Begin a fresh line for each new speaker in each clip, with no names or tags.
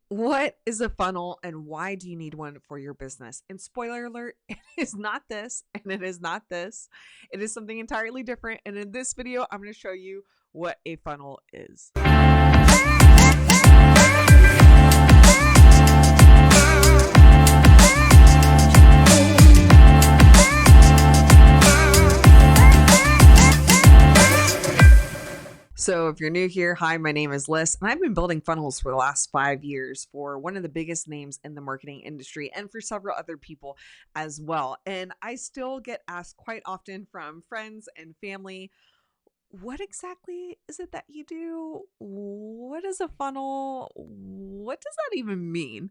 What is a funnel and why do you need one for your business? And spoiler alert, it is not this and it is not this. It is something entirely different. And in this video, I'm going to show you what a funnel is. So if you're new here, hi, my name is Liz, and I've been building funnels for the last 5 years for one of the biggest names in the marketing industry and for several other people as well. And I still get asked quite often from friends and family, what exactly is it that you do? What is a funnel? What does that even mean?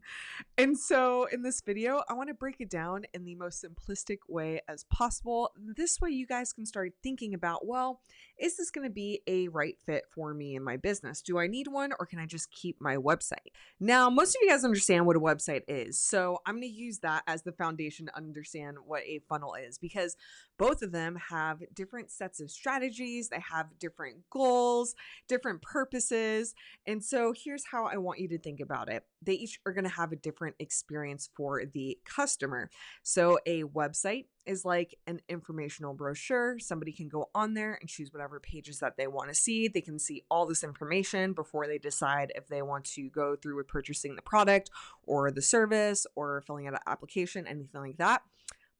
And so in this video, I want to break it down in the most simplistic way as possible. This way you guys can start thinking about, well, is this going to be a right fit for me and my business? Do I need one or can I just keep my website? Now, most of you guys understand what a website is. So I'm going to use that as the foundation to understand what a funnel is because both of them have different sets of strategies. They have different goals, different purposes. And so here's how I want you to think about it. They each are going to have a different experience for the customer. So a website is like an informational brochure. Somebody can go on there and choose whatever pages that they want to see. They can see all this information before they decide if they want to go through with purchasing the product or the service or filling out an application, anything like that.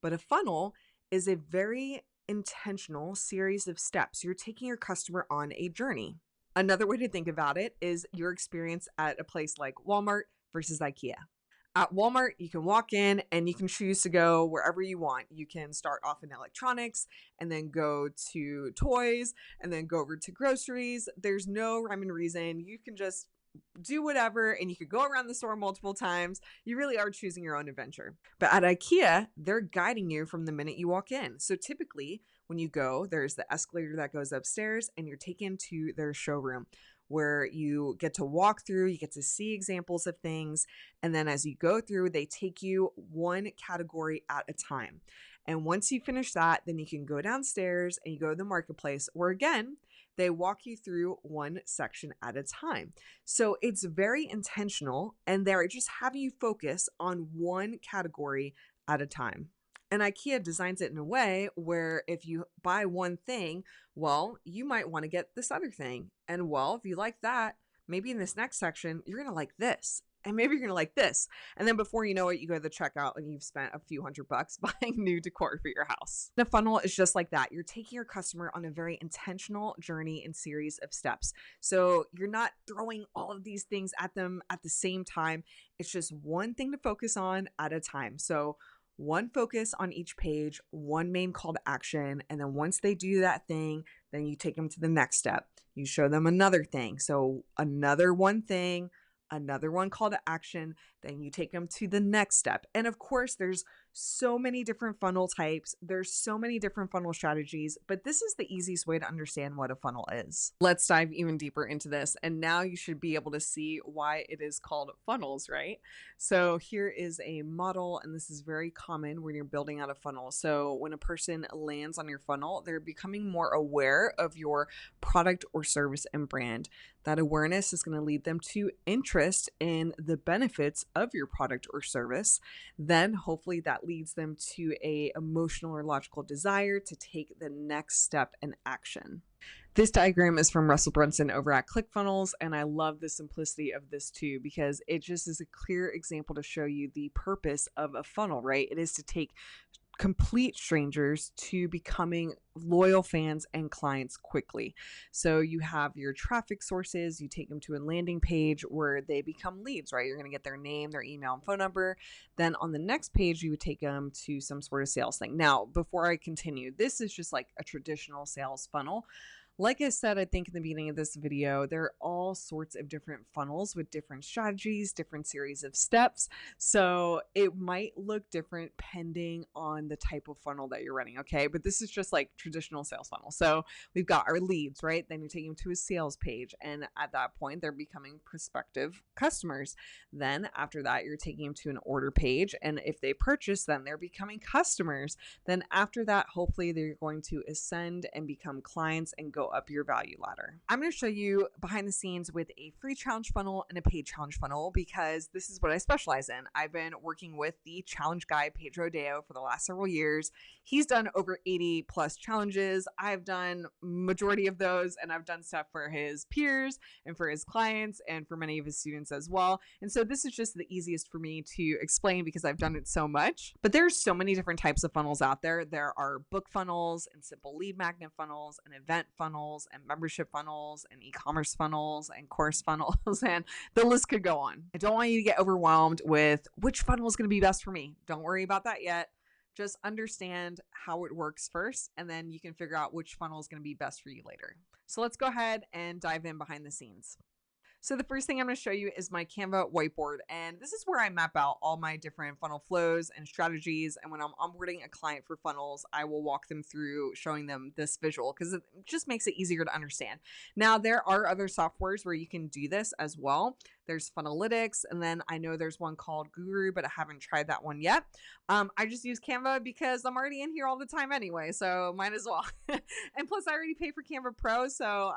But a funnel is a very intentional series of steps. You're taking your customer on a journey. Another way to think about it is your experience at a place like Walmart versus IKEA. At Walmart, you can walk in and you can choose to go wherever you want. You can start off in electronics and then go to toys and then go over to groceries. There's no rhyme and reason. You can just do whatever and you could go around the store multiple times. You really are choosing your own adventure. But at IKEA, they're guiding you from the minute you walk in. So typically when you go, there's the escalator that goes upstairs and you're taken to their showroom where you get to walk through, you get to see examples of things. And then as you go through, they take you one category at a time. And once you finish that, then you can go downstairs and you go to the marketplace where again, they walk you through one section at a time. So it's very intentional and they're just having you focus on one category at a time. And IKEA designs it in a way where if you buy one thing, well, you might want to get this other thing. And well, if you like that, maybe in this next section, you're going to like this. And maybe you're going to like this. And then before you know it, you go to the checkout and you've spent a few $100 buying new decor for your house. The funnel is just like that. You're taking your customer on a very intentional journey and series of steps. So you're not throwing all of these things at them at the same time. It's just one thing to focus on at a time. So one focus on each page, one main call to action. And then once they do that thing, then you take them to the next step. You show them another thing. So another one thing, another one call to action, then you take them to the next step. And of course, there's so many different funnel types. There's so many different funnel strategies, but this is the easiest way to understand what a funnel is. Let's dive even deeper into this. And now you should be able to see why it is called funnels, right? So here is a model, and this is very common when you're building out a funnel. So when a person lands on your funnel, they're becoming more aware of your product or service and brand. That awareness is going to lead them to interest in the benefits of your product or service. Then hopefully that leads them to a emotional or logical desire to take the next step in action. This diagram is from Russell Brunson over at Clickfunnels, and I love the simplicity of this too because it just is a clear example to show you the purpose of a funnel, right? It is to take complete strangers to becoming loyal fans and clients quickly. So you have your traffic sources, you take them to a landing page where they become leads, right? You're going to get their name, their email, and phone number. Then on the next page, you would take them to some sort of sales thing. Now, before I continue, this is just like a traditional sales funnel. Like I said, I think in the beginning of this video, there are all sorts of different funnels with different strategies, different series of steps. So it might look different depending on the type of funnel that you're running, okay? But this is just like traditional sales funnel. So we've got our leads, right? Then you're taking them to a sales page. And at that point, they're becoming prospective customers. Then after that, you're taking them to an order page. And if they purchase, then they're becoming customers. Then after that, hopefully they're going to ascend and become clients and go go up your value ladder. I'm going to show you behind the scenes with a free challenge funnel and a paid challenge funnel because this is what I specialize in. I've been working with the challenge guy, Pedro Deo, for the last several years. He's done over 80 plus challenges. I've done majority of those, and I've done stuff for his peers and for his clients and for many of his students as well. And so this is just the easiest for me to explain because I've done it so much. But there's so many different types of funnels out there. There are book funnels and simple lead magnet funnels and event funnels and membership funnels and e-commerce funnels and course funnels, and the list could go on. I don't want you to get overwhelmed with which funnel is going to be best for me. Don't worry about that yet. Just understand how it works first, and then you can figure out which funnel is going to be best for you later. So let's go ahead and dive in behind the scenes. So the first thing I'm going to show you is my Canva whiteboard, and this is where I map out all my different funnel flows and strategies. And when I'm onboarding a client for funnels, I will walk them through showing them this visual because it just makes it easier to understand. Now, there are other softwares where you can do this as well. There's Funnelytics, and then I know there's one called Guru, but I haven't tried that one yet. I just use Canva because I'm already in here all the time anyway, so might as well. And plus, I already pay for Canva Pro, so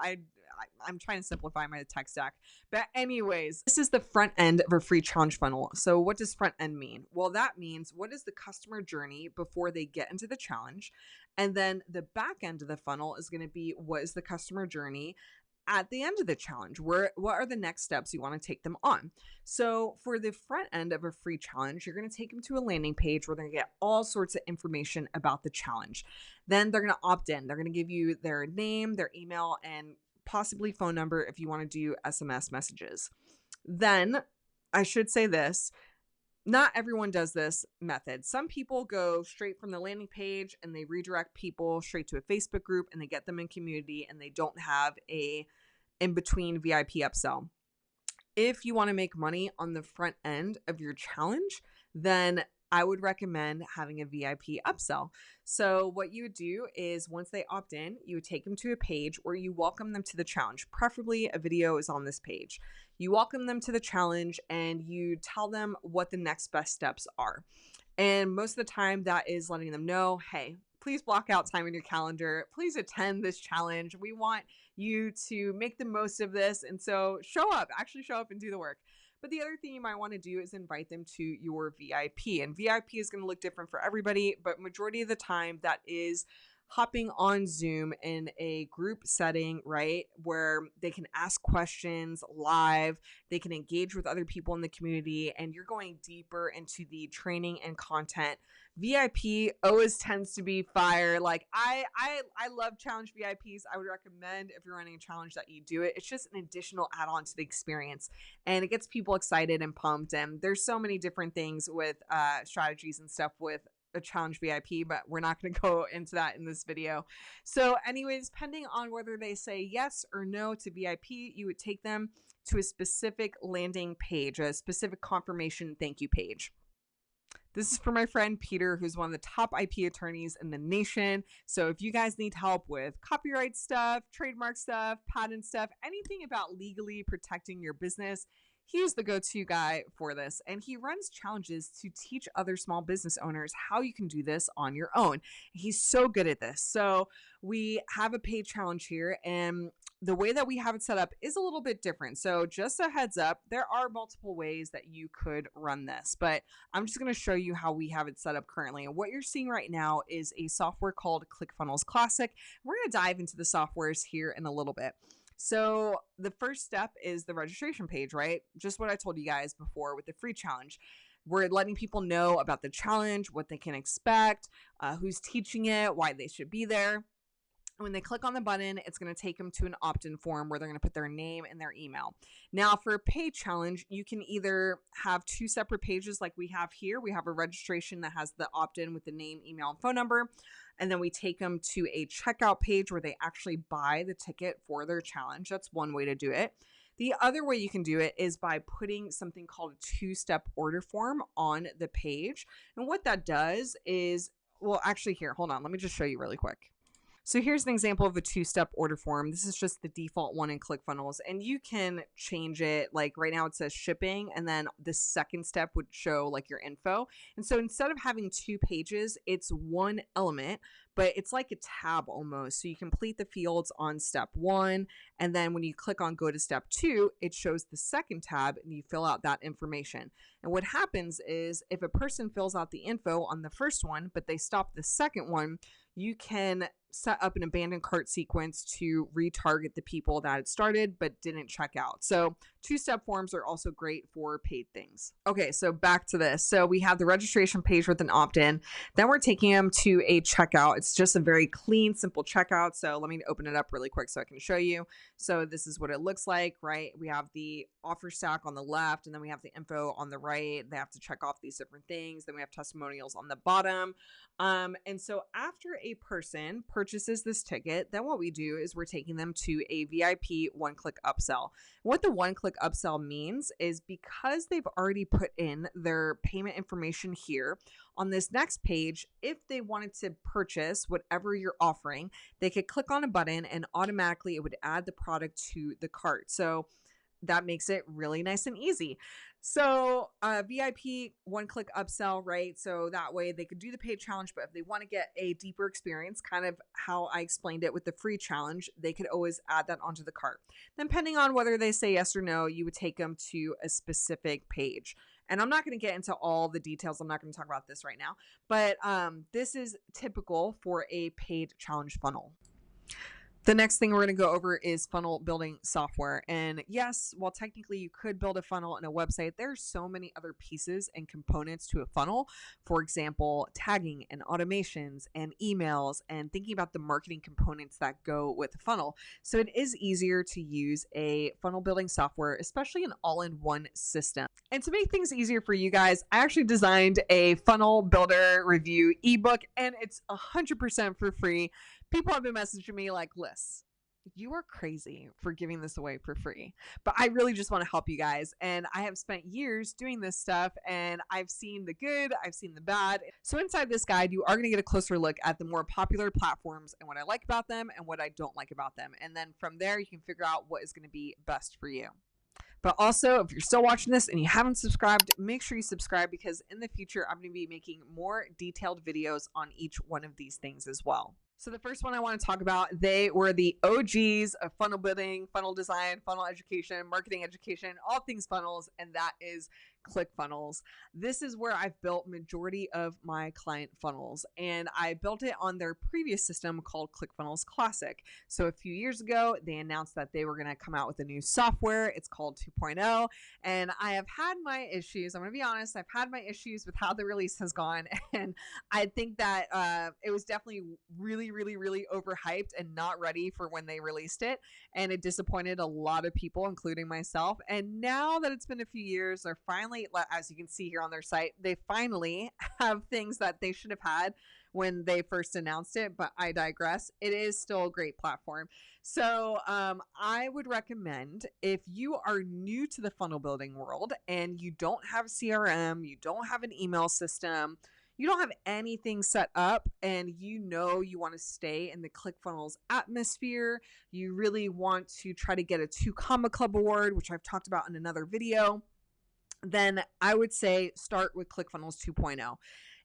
I'm trying to simplify my tech stack. But anyways, this is the front end of a free challenge funnel. So what does front end mean? Well, that means what is the customer journey before they get into the challenge? And then the back end of the funnel is going to be what is the customer journey at the end of the challenge? What are the next steps you want to take them on? So for the front end of a free challenge, you're going to take them to a landing page where they're going to get all sorts of information about the challenge. Then they're going to opt in. They're going to give you their name, their email, and possibly phone number if you want to do SMS messages. Then I should say this, not everyone does this method. Some people go straight from the landing page and they redirect people straight to a Facebook group and they get them in community and they don't have a in-between VIP upsell. If you want to make money on the front end of your challenge, then I would recommend having a VIP upsell. So what you would do is once they opt in, you would take them to a page where you welcome them to the challenge. Preferably a video is on this page. You welcome them to the challenge and you tell them what the next best steps are. And most of the time that is letting them know, hey, please block out time in your calendar. Please attend this challenge. We want you to make the most of this. And so actually show up and do the work. But the other thing you might want to do is invite them to your VIP. And VIP is going to look different for everybody, but majority of the time that is hopping on Zoom in a group setting, right? Where they can ask questions live, they can engage with other people in the community, and you're going deeper into the training and content. VIP always tends to be fire. Like I love challenge VIPs. I would recommend if you're running a challenge that you do it. It's just an additional add-on to the experience and it gets people excited and pumped. And there's so many different things with strategies and stuff with a challenge VIP, but we're not going to go into that in this video. So anyways, depending on whether they say yes or no to VIP, you would take them to a specific landing page, a specific confirmation thank you page. This is for my friend Peter, who's one of the top IP attorneys in the nation. So if you guys need help with copyright stuff, trademark stuff, patent stuff, anything about legally protecting your business, he's the go-to guy for this. And he runs challenges to teach other small business owners how you can do this on your own. He's so good at this. So we have a paid challenge here, and the way that we have it set up is a little bit different. So just a heads up, there are multiple ways that you could run this, but I'm just going to show you how we have it set up currently. And what you're seeing right now is a software called Clickfunnels Classic. We're going to dive into the softwares here in a little bit. So the first step is the registration page, right? Just what I told you guys before with the free challenge. We're letting people know about the challenge, what they can expect, who's teaching it, why they should be there. When they click on the button, it's going to take them to an opt-in form where they're going to put their name and their email. Now, for a paid challenge, you can either have two separate pages like we have here. We have a registration that has the opt-in with the name, email, and phone number. And then we take them to a checkout page where they actually buy the ticket for their challenge. That's one way to do it. The other way you can do it is by putting something called a two-step order form on the page. And what that does is, well, actually here, hold on. Let me just show you really quick. So here's an example of a two-step order form. This is just the default one in ClickFunnels, and you can change it. Like right now it says shipping, and then the second step would show like your info. And so instead of having two pages, it's one element, but it's like a tab almost. So you complete the fields on step 1, and then when you click on go to step 2, it shows the second tab and you fill out that information. And what happens is if a person fills out the info on the first one, but they stop the second one, you can set up an abandoned cart sequence to retarget the people that had started but didn't check out. So 2-step forms are also great for paid things. Okay, so back to this. So we have the registration page with an opt-in. Then we're taking them to a checkout. It's just a very clean, simple checkout. So let me open it up really quick so I can show you. So this is what it looks like, right? We have the offer stack on the left, and then we have the info on the right. They have to check off these different things. Then we have testimonials on the bottom. And so after a person purchases this ticket, then what we do is we're taking them to a VIP one-click upsell. What the one-click upsell means is because they've already put in their payment information here, on this next page, if they wanted to purchase whatever you're offering, they could click on a button and automatically it would add the product to the cart. So that makes it really nice and easy. So VIP one-click upsell, right? So that way they could do the paid challenge, but if they want to get a deeper experience, kind of how I explained it with the free challenge, they could always add that onto the cart. Then depending on whether they say yes or no, you would take them to a specific page. And I'm not going to get into all the details. I'm not going to talk about this right now, but this is typical for a paid challenge funnel. The next thing we're going to go over is funnel building software. And yes, while technically you could build a funnel in a website, there's so many other pieces and components to a funnel. For example, tagging and automations and emails and thinking about the marketing components that go with a funnel. So it is easier to use a funnel building software, especially an all-in-one system. And to make things easier for you guys, I actually designed a funnel builder review ebook, and it's 100% for free. People have been messaging me like, Liz, you are crazy for giving this away for free. But I really just want to help you guys. And I have spent years doing this stuff, and I've seen the good, I've seen the bad. So inside this guide, you are going to get a closer look at the more popular platforms and what I like about them and what I don't like about them. And then from there, you can figure out what is going to be best for you. But also, if you're still watching this and you haven't subscribed, make sure you subscribe, because in the future, I'm going to be making more detailed videos on each one of these things as well. So the first one I want to talk about, they were the OGs of funnel building, funnel design, funnel education, marketing education, all things funnels, and that is Clickfunnels. This is where I've built majority of my client funnels, and I built it on their previous system called Clickfunnels Classic. So a few years ago, they announced that they were going to come out with a new software. It's called 2.0, and I have had my issues. I'm going to be honest. I've had my issues with how the release has gone, and I think that it was definitely really overhyped and not ready for when they released it, and it disappointed a lot of people, including myself. And now that it's been a few years, they're finally, as you can see here on their site, they finally have things that they should have had when they first announced it, but I digress. It is still a great platform. So I would recommend, if you are new to the funnel building world and you don't have CRM, you don't have an email system, you don't have anything set up, and you know you want to stay in the Clickfunnels atmosphere, you really want to try to get a 2 Comma Club award, which I've talked about in another video, then I would say start with Clickfunnels 2.0.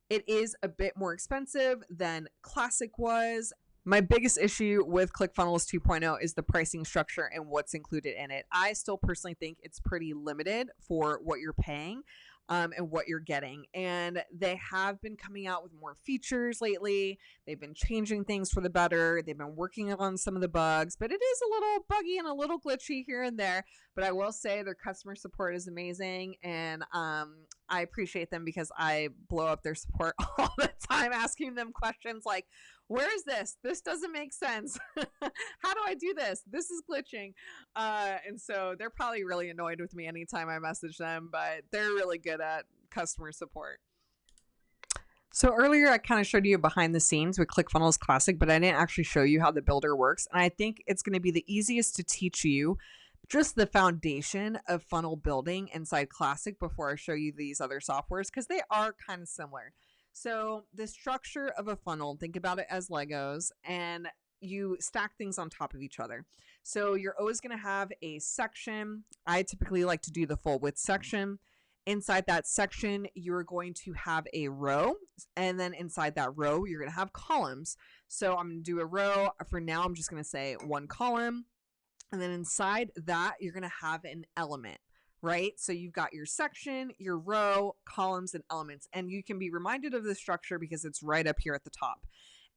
It is a bit more expensive than Classic was. My biggest issue with Clickfunnels 2.0 is the pricing structure and what's included in it. I still personally think it's pretty limited for what you're paying and what you're getting. And they have been coming out with more features lately. They've been changing things for the better. They've been working on some of the bugs, but it is a little buggy and a little glitchy here and there. But I will say their customer support is amazing, and I appreciate them because I blow up their support all the time asking them questions like, where is this? This doesn't make sense. How do I do this? This is glitching. And so they're probably really annoyed with me anytime I message them, but they're really good at customer support. So earlier I kind of showed you behind the scenes with Clickfunnels Classic, but I didn't actually show you how the builder works. And I think it's going to be the easiest to teach you just the foundation of funnel building inside Classic before I show you these other softwares, because they are kind of similar. So the structure of a funnel, think about it as Legos, and you stack things on top of each other. So you're always going to have a section. I typically like to do the full width section. Inside that section, you're going to have a row, and then inside that row, you're going to have columns. So I'm going to do a row. For now, I'm just going to say one column. And then inside that, you're going to have an element, right? So you've got your section, your row, columns, and elements. And you can be reminded of the structure because it's right up here at the top.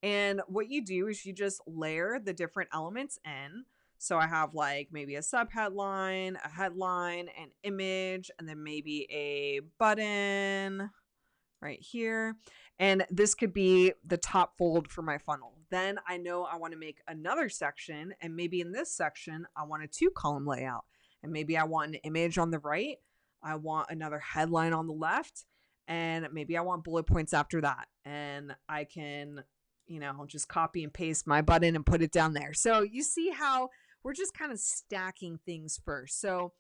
And what you do is you just layer the different elements in. So I have like maybe a subheadline, a headline, an image, and then maybe a button right here. And this could be the top fold for my funnel. Then I know I want to make another section, and maybe in this section, I want a 2-column layout. And maybe I want an image on the right. I want another headline on the left, and maybe I want bullet points after that. And I can, just copy and paste my button and put it down there. So you see how we're just kind of stacking things first. So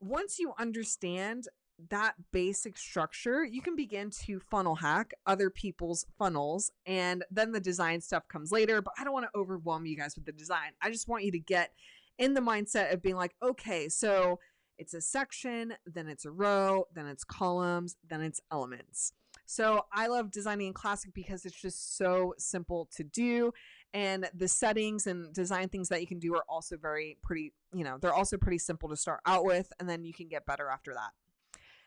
once you understand that basic structure, you can begin to funnel hack other people's funnels, and then the design stuff comes later. But I don't want to overwhelm you guys with the design. I just want you to get in the mindset of being like, okay, so it's a section, then it's a row, then it's columns, then it's elements. So I love designing in Classic because it's just so simple to do. And the settings and design things that you can do are also they're also pretty simple to start out with. And then you can get better after that.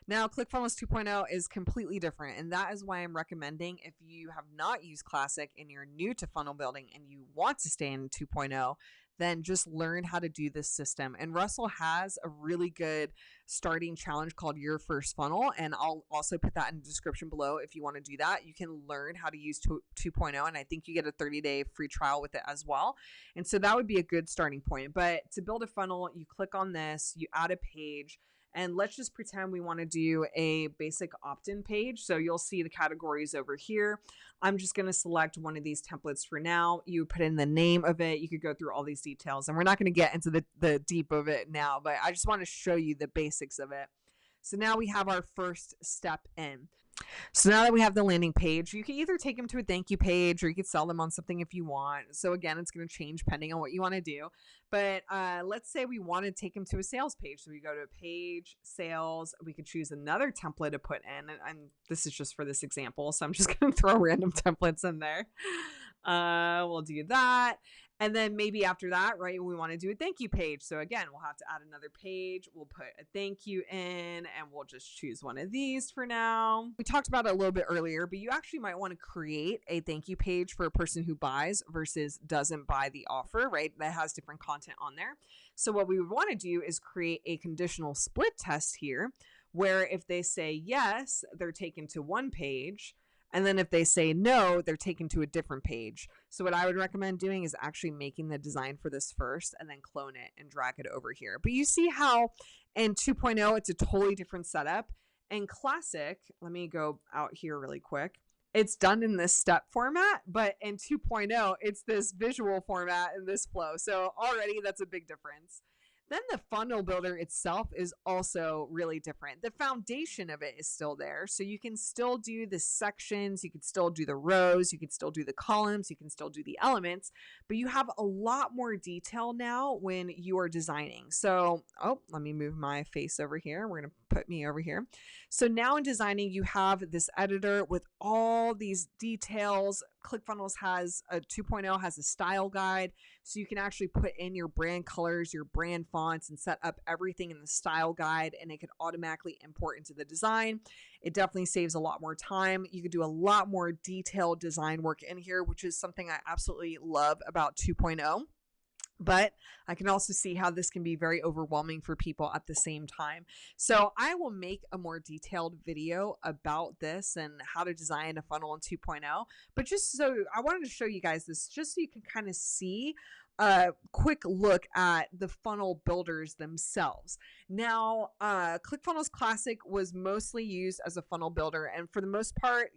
Now, Clickfunnels 2.0 is completely different, and that is why I'm recommending, if you have not used Classic and you're new to funnel building and you want to stay in 2.0, then just learn how to do this system. And Russell has a really good starting challenge called Your First Funnel, and I'll also put that in the description below if you want to do that. You can learn how to use 2.0, and I think you get a 30-day free trial with it as well. And so that would be a good starting point. But to build a funnel, you click on this, you add a page, and let's just pretend we want to do a basic opt-in page. So you'll see the categories over here. I'm just going to select one of these templates for now. You put in the name of it. You could go through all these details, and we're not going to get into the deep of it now, but I just want to show you the basics of it. So now we have our first step in. So now that we have the landing page, you can either take them to a thank you page, or you could sell them on something if you want. So again, it's going to change depending on what you want to do. But let's say we want to take them to a sales page. So we go to page, sales. We could choose another template to put in. And this is just for this example, so I'm just going to throw random templates in there. We'll do that. And then maybe after that, right, we want to do a thank you page. So again, we'll have to add another page. We'll put a thank you in, and we'll just choose one of these for now. We talked about it a little bit earlier, but you actually might want to create a thank you page for a person who buys versus doesn't buy the offer, right? That has different content on there. So what we would want to do is create a conditional split test here, where if they say yes, they're taken to one page. And then if they say no, they're taken to a different page. So what I would recommend doing is actually making the design for this first and then clone it and drag it over here. But you see how in 2.0, it's a totally different setup. In Classic, let me go out here really quick. It's done in this step format, but in 2.0, it's this visual format in this flow. So already that's a big difference. Then the funnel builder itself is also really different. The foundation of it is still there. So you can still do the sections, you can still do the rows, you can still do the columns, you can still do the elements, but you have a lot more detail now when you are designing. So, let me move my face over here. We're going to put me over here. So now in designing, you have this editor with all these details. ClickFunnels has a 2.0 has a style guide. So you can actually put in your brand colors, your brand fonts, and set up everything in the style guide, and it could automatically import into the design. It definitely saves a lot more time. You could do a lot more detailed design work in here, which is something I absolutely love about 2.0. But I can also see how this can be very overwhelming for people at the same time. So I will make a more detailed video about this and how to design a funnel in 2.0. But just so I wanted to show you guys this, just so you can kind of see a quick look at the funnel builders themselves. Now, ClickFunnels Classic was mostly used as a funnel builder. And for the most part,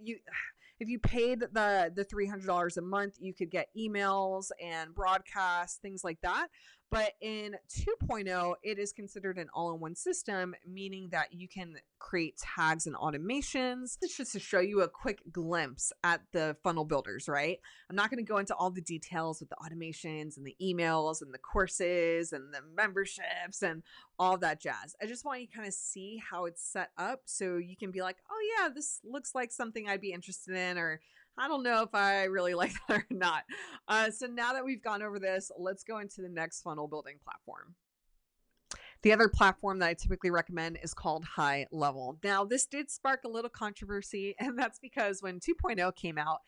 if you paid the $300 a month, you could get emails and broadcasts, things like that. But in 2.0, it is considered an all-in-one system, meaning that you can create tags and automations. It's just to show you a quick glimpse at the funnel builders, right? I'm not going to go into all the details with the automations and the emails and the courses and the memberships and all that jazz. I just want you to kind of see how it's set up so you can be like, oh yeah, this looks like something I'd be interested in, or I don't know if I really like that or not. So now that we've gone over this, let's go into the next funnel building platform. The other platform that I typically recommend is called High Level. Now, this did spark a little controversy, and that's because when 2.0 came out,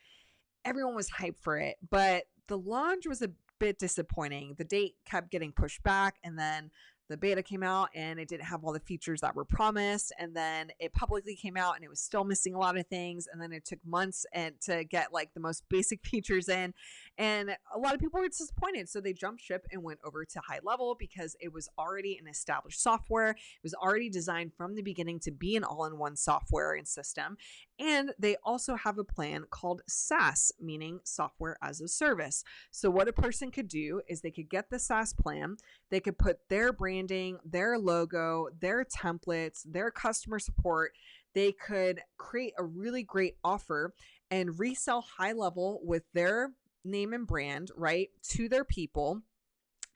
everyone was hyped for it, but the launch was a bit disappointing. The date kept getting pushed back, and then the beta came out and it didn't have all the features that were promised, and then it publicly came out and it was still missing a lot of things, and then it took months and to get like the most basic features in, and a lot of people were disappointed, so they jumped ship and went over to High Level because it was already an established software. It was already designed from the beginning to be an all-in-one software and system, and they also have a plan called SaaS, meaning software as a service. So what a person could do is they could get the SaaS plan, they could put their branding, their logo, their templates, their customer support. They could create a really great offer and resell High Level with their name and brand, right, to their people.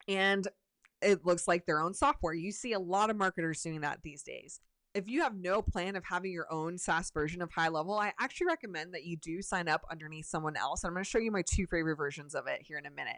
And it looks like their own software. You see a lot of marketers doing that these days. If you have no plan of having your own SaaS version of High Level, I actually recommend that you do sign up underneath someone else. And I'm going to show you my 2 favorite versions of it here in a minute.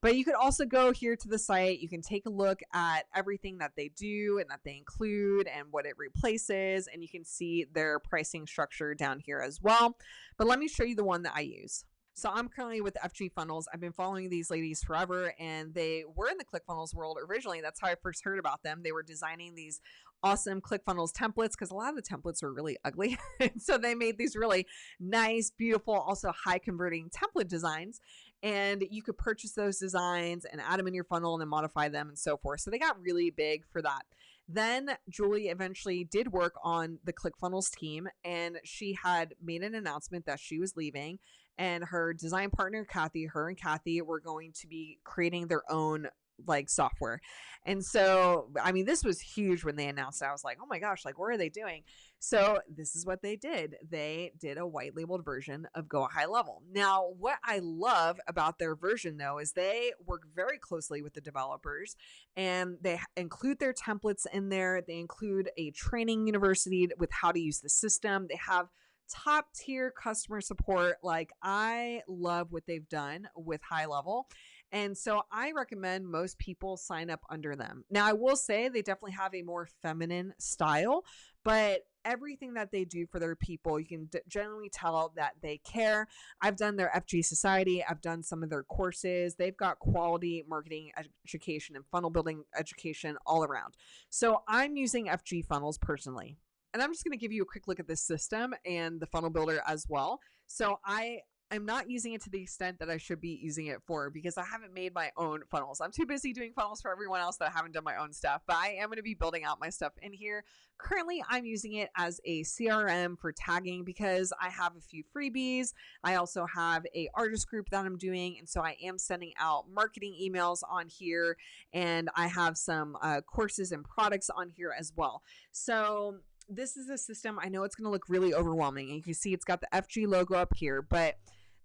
But you could also go here to the site. You can take a look at everything that they do and that they include and what it replaces. And you can see their pricing structure down here as well. But let me show you the one that I use. So I'm currently with FG Funnels. I've been following these ladies forever, and they were in the Clickfunnels world originally. That's how I first heard about them. They were designing these awesome Clickfunnels templates because a lot of the templates were really ugly. So they made these really nice, beautiful, also high converting template designs. And you could purchase those designs and add them in your funnel and then modify them and so forth. So they got really big for that. Then Julie eventually did work on the Clickfunnels team, and she had made an announcement that she was leaving, and her design partner, Kathy, her and Kathy were going to be creating their own like software. And so, I mean, this was huge when they announced it. I was like, oh my gosh, like, what are they doing? So this is what they did. They did a white labeled version of Go High Level. Now, what I love about their version though, is they work very closely with the developers, and they include their templates in there. They include a training university with how to use the system. They have top tier customer support. Like, I love what they've done with High Level. And so I recommend most people sign up under them. Now, I will say they definitely have a more feminine style, but everything that they do for their people, you can generally tell that they care. I've done their FG Society. I've done some of their courses. They've got quality marketing education and funnel building education all around. So I'm using FG Funnels personally. And I'm just going to give you a quick look at this system and the funnel builder as well. So I'm not using it to the extent that I should be using it for, because I haven't made my own funnels. I'm too busy doing funnels for everyone else that I haven't done my own stuff, but I am going to be building out my stuff in here. Currently, I'm using it as a CRM for tagging because I have a few freebies. I also have a artist group that I'm doing, and so I am sending out marketing emails on here, and I have some courses and products on here as well. So this is a system. I know it's going to look really overwhelming, and you can see it's got the FG logo up here, but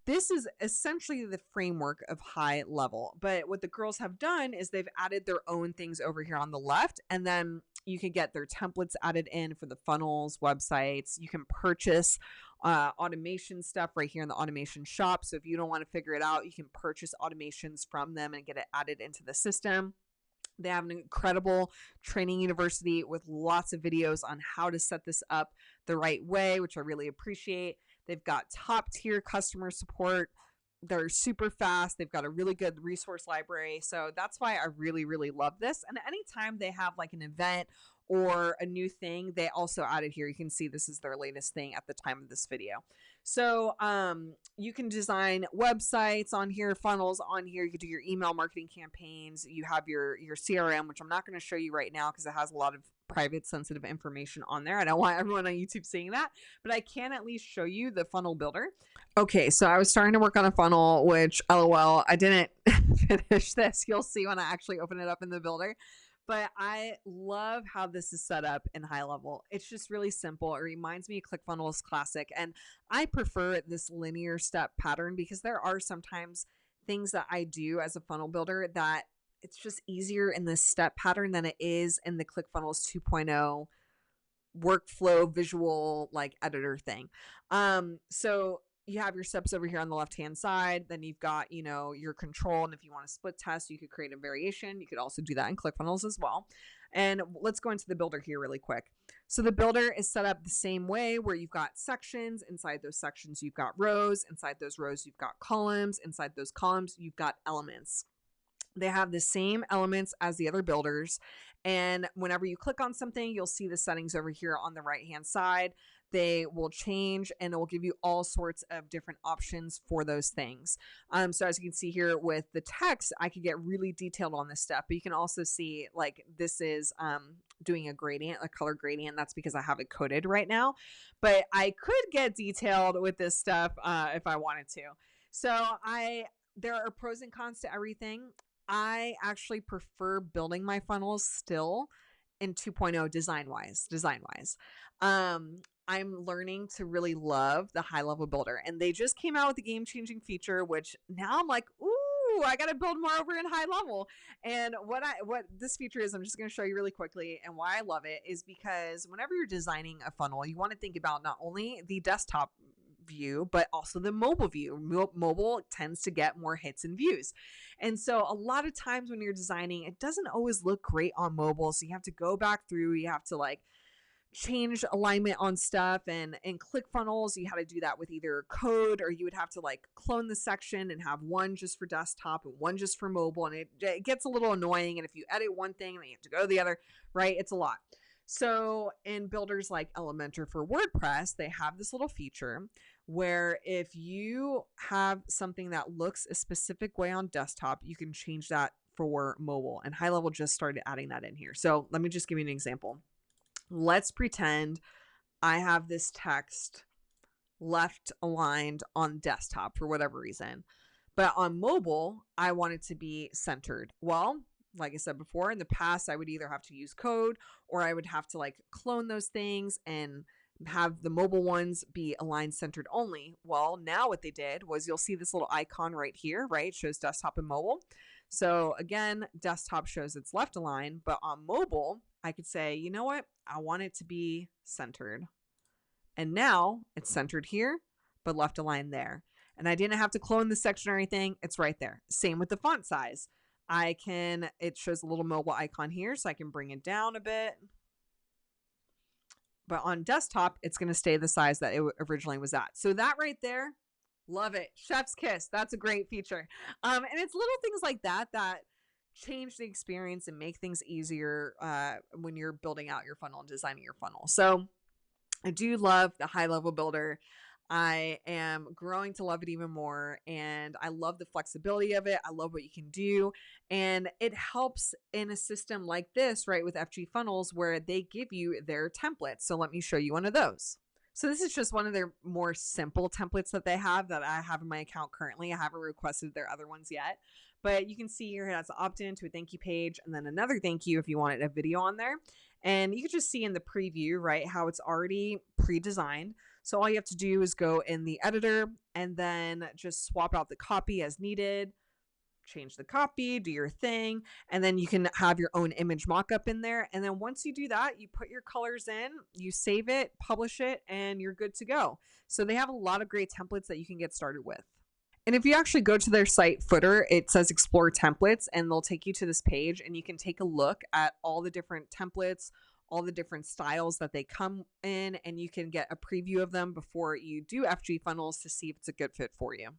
this is essentially the framework of High Level. But what the girls have done is they've added their own things over here on the left, and then you can get their templates added in for the funnels, websites. You can purchase automation stuff right here in the automation shop. So if you don't want to figure it out, you can purchase automations from them and get it added into the system. They have an incredible training university with lots of videos on how to set this up the right way, which I really appreciate. They've got top tier customer support. They're super fast. They've got a really good resource library. So that's why I really, really love this. And anytime they have like an event or a new thing, they also added here. You can see this is their latest thing at the time of this video. So you can design websites on here, funnels on here. You can do your email marketing campaigns. You have your CRM, which I'm not going to show you right now because it has a lot of private sensitive information on there. I don't want everyone on YouTube seeing that, but I can at least show you the funnel builder. Okay, so I was starting to work on a funnel, which LOL, I didn't finish this. You'll see when I actually open it up in the builder. But I love how this is set up in high level. It's just really simple. It reminds me of ClickFunnels Classic. And I prefer this linear step pattern because there are sometimes things that I do as a funnel builder that it's just easier in this step pattern than it is in the ClickFunnels 2.0 workflow visual like editor thing. So you have your steps over here on the left hand side. Then you've got, your control. And if you want to split test, you could create a variation. You could also do that in ClickFunnels as well. And let's go into the builder here really quick. So the builder is set up the same way where you've got sections. Inside those sections, you've got rows. Inside those rows, you've got columns. Inside those columns, you've got elements. They have the same elements as the other builders. And whenever you click on something, you'll see the settings over here on the right-hand side. They will change and it will give you all sorts of different options for those things. So as you can see here with the text, I could get really detailed on this stuff, but you can also see like this is doing a gradient, a color gradient. That's because I have it coded right now, but I could get detailed with this stuff if I wanted to. So there are pros and cons to everything. I actually prefer building my funnels still in 2.0 design-wise. I'm learning to really love the high level builder, and they just came out with a game-changing feature, which now I'm like, ooh, I got to build more over in high level. And what this feature is, I'm just going to show you really quickly. And why I love it is because whenever you're designing a funnel, you want to think about not only the desktop view, but also the mobile view. Mobile tends to get more hits and views. And so a lot of times when you're designing, it doesn't always look great on mobile. So you have to go back through, you have to like change alignment on stuff. And in ClickFunnels, you had to do that with either code or you would have to like clone the section and have one just for desktop and one just for mobile. And it gets a little annoying. And if you edit one thing, then you have to go to the other, right? It's a lot. So in builders like Elementor for WordPress, they have this little feature where if you have something that looks a specific way on desktop, you can change that for mobile. And High Level just started adding that in here. So let me just give you an example. Let's pretend I have this text left aligned on desktop for whatever reason, but on mobile, I want it to be centered. Well, like I said before, in the past, I would either have to use code or I would have to like clone those things and have the mobile ones be aligned centered only. Well, now what they did was you'll see this little icon right here, right? It shows desktop and mobile. So again, desktop shows it's left aligned, but on mobile, I could say, you know what? I want it to be centered. And now it's centered here, but left aligned there. And I didn't have to clone the section or anything. It's right there. Same with the font size. It shows a little mobile icon here, so I can bring it down a bit. But on desktop, it's going to stay the size that it originally was at. So that right there, love it. Chef's kiss. That's a great feature. And it's little things like that change the experience and make things easier when you're building out your funnel and designing your funnel. So I do love the high level builder. I am growing to love it even more, and I love the flexibility of it. I love what you can do, and it helps in a system like this, right, with FG Funnels, where they give you their templates. So let me show you one of those. So this is just one of their more simple templates that they have that I have in my account currently. I haven't requested their other ones yet, but you can see here it has an opt-in to a thank you page and then another thank you if you wanted a video on there. And you can just see in the preview, right, how it's already pre-designed. So all you have to do is go in the editor and then just swap out the copy as needed, change the copy, do your thing, and then you can have your own image mockup in there. And then once you do that, you put your colors in, you save it, publish it, and you're good to go. So they have a lot of great templates that you can get started with. And if you actually go to their site footer, it says explore templates, and they'll take you to this page and you can take a look at all the different templates, all the different styles that they come in, and you can get a preview of them before you do FG Funnels to see if it's a good fit for you.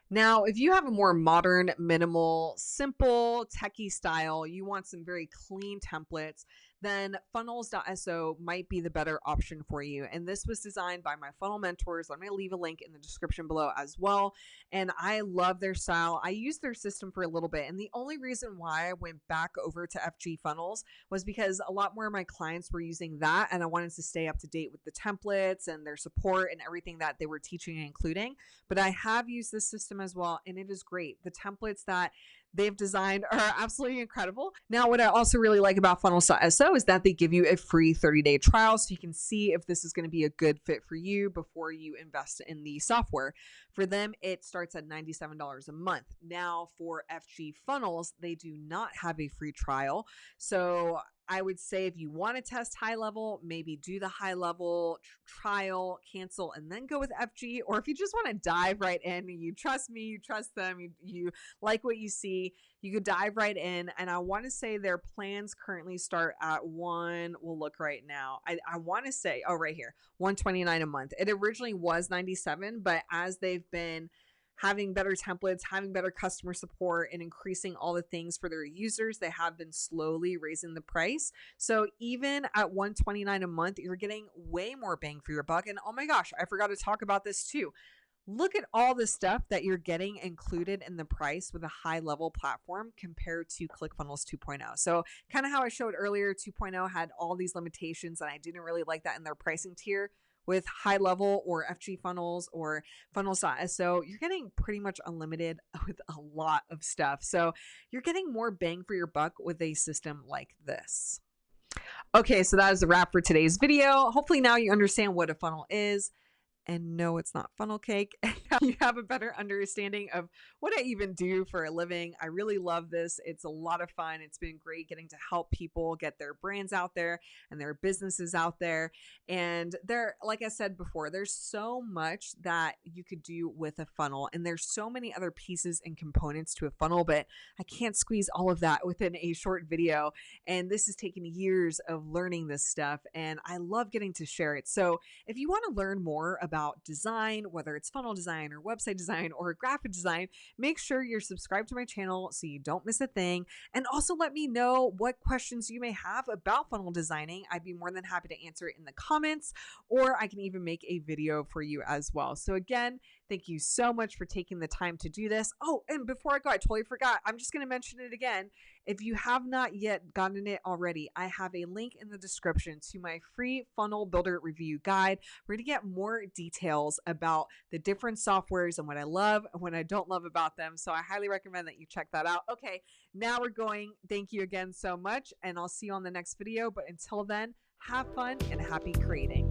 Now, if you have a more modern, minimal, simple, techie style, you want some very clean templates, then Funnels.so might be the better option for you. And this was designed by my funnel mentors. I'm going to leave a link in the description below as well. And I love their style. I used their system for a little bit. And the only reason why I went back over to FG Funnels was because a lot more of my clients were using that. And I wanted to stay up to date with the templates and their support and everything that they were teaching and including. But I have used this system as well. And it is great. The templates that they've designed are absolutely incredible. Now, what I also really like about Funnels.so is that they give you a free 30-day trial so you can see if this is going to be a good fit for you before you invest in the software. For them, it starts at $97 a month. Now, for FG Funnels, they do not have a free trial. So I would say if you want to test high level, maybe do the high level trial, cancel, and then go with FG. Or if you just want to dive right in, you trust me, you trust them, you like what you see, you could dive right in. And I want to say their plans currently start at we'll look right now. I want to say, right here, $129 a month. It originally was $97, but as they've been having better templates, having better customer support, and increasing all the things for their users, they have been slowly raising the price. So even at $129 a month, you're getting way more bang for your buck. And oh my gosh, I forgot to talk about this too. Look at all the stuff that you're getting included in the price with a high level platform compared to ClickFunnels 2.0. So kind of how I showed earlier, 2.0 had all these limitations and I didn't really like that in their pricing tier. With high level or FG Funnels or Funnels.so, you're getting pretty much unlimited with a lot of stuff. So you're getting more bang for your buck with a system like this. Okay, so that is a wrap for today's video. Hopefully now you understand what a funnel is. And no, it's not funnel cake. You have a better understanding of what I even do for a living. I really love this. It's a lot of fun. It's been great getting to help people get their brands out there and their businesses out there. And like I said before, there's so much that you could do with a funnel. And there's so many other pieces and components to a funnel, but I can't squeeze all of that within a short video. And this has taken years of learning this stuff. And I love getting to share it. So if you want to learn more about design, whether it's funnel design or website design or graphic design, make sure you're subscribed to my channel so you don't miss a thing. And also let me know what questions you may have about funnel designing. I'd be more than happy to answer it in the comments, or I can even make a video for you as well. So again, thank you so much for taking the time to do this. Oh, and before I go, I totally forgot. I'm just going to mention it again. If you have not yet gotten it already, I have a link in the description to my free funnel builder review guide. We're going to get more details about the different softwares and what I love and what I don't love about them. So I highly recommend that you check that out. Okay, now we're going. Thank you again so much, and I'll see you on the next video. But until then, have fun and happy creating.